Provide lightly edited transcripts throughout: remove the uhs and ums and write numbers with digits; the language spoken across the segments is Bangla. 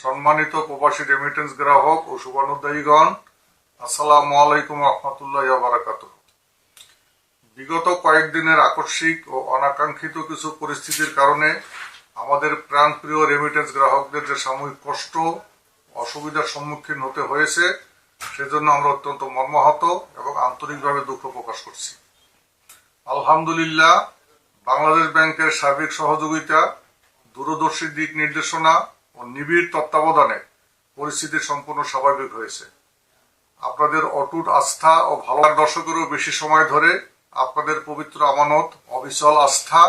সম্মানিত প্রবাসী রেমিটেন্স গ্রাহক ও শুভানুধ্যায়ীগণ, আসসালামু আলাইকুম রহমতুল্লাহি ওয়া বারাকাতুহু। বিগত কয়েকদিনের আকস্মিক ও অনাকাঙ্ক্ষিত কিছু পরিস্থিতির কারণে আমাদের প্রাণপ্রিয় রেমিটেন্স গ্রাহকদের যে সাময়িক কষ্ট অসুবিধার সম্মুখীন হতে হয়েছে, সেজন্য আমরা অত্যন্ত মর্মাহত এবং আন্তরিকভাবে দুঃখ প্রকাশ করছি। আলহামদুলিল্লাহ, বাংলাদেশ ব্যাংকের সার্বিক সহযোগিতা, দূরদর্শী দিক নির্দেশনা ও নিবিড় তত্ত্বাবধানে পরিস্থিতি সম্পূর্ণ স্বাভাবিক হয়েছে। আপনাদের অটুট আস্থা ও ভালোবাসার দশকেরও বেশি সময় ধরে আপনাদের পবিত্র আমানত, অবিচল আস্থা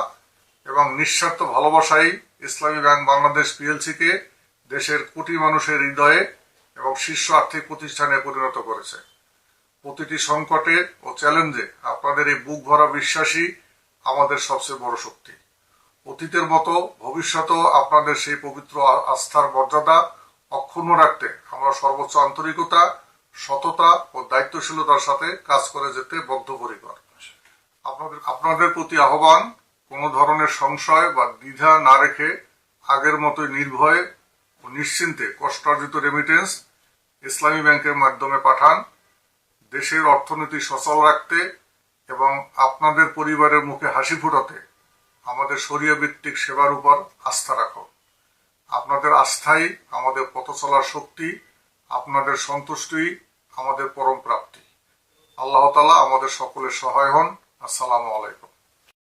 এবং নিঃস্বার্থ ভালোবাসাই ইসলামী ব্যাংক বাংলাদেশ পিএলসিকে দেশের কোটি মানুষের হৃদয়ে এবং শীর্ষ আর্থিক প্রতিষ্ঠানে পরিণত করেছে। প্রতিটি সংকটে ও চ্যালেঞ্জে আপনাদের এই বুক ভরা বিশ্বাসই আমাদের সবচেয়ে বড় শক্তি। অতীতের মতো ভবিষ্যতেও আপনাদের সেই পবিত্র আস্থার মর্যাদা অক্ষুণ্ণ রাখতে আমরা সর্বোচ্চ আন্তরিকতা, সততা ও দায়িত্বশীলতার সাথে কাজ করে যেতে বদ্ধপরিকর। আপনাদের প্রতি আহ্বান, কোনো ধরনের সংশয় বা দ্বিধা না রেখে আগের মতোই নির্ভয়ে ও নিশ্চিন্তে কষ্টার্জিত রেমিটেন্স ইসলামী ব্যাংকের মাধ্যমে পাঠান। দেশের অর্থনীতি সচল রাখতে এবং আপনাদের পরিবারের মুখে হাসি ফোটাতে আমাদের শরিয়া ভিত্তিক সেবার উপর আস্থা রাখো। আপনাদের আস্থাই আমাদের পথ চলার শক্তি, আপনাদের সন্তুষ্টিই আমাদের পরম প্রাপ্তি। আল্লাহ তাআলা আমাদের সকলের সহায় হন। আসসালামু আলাইকুম।